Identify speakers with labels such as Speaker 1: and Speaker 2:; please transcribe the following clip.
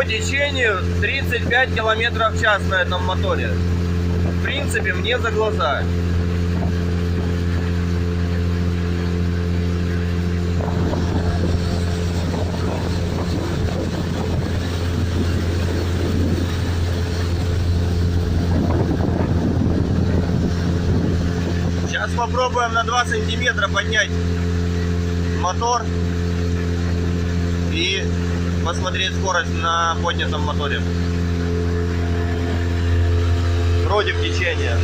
Speaker 1: По течению 35 километров в час на этом моторе. В принципе, мне за глаза. Сейчас попробуем на 2 сантиметра поднять мотор и посмотреть скорость на поднятом моторе против течения.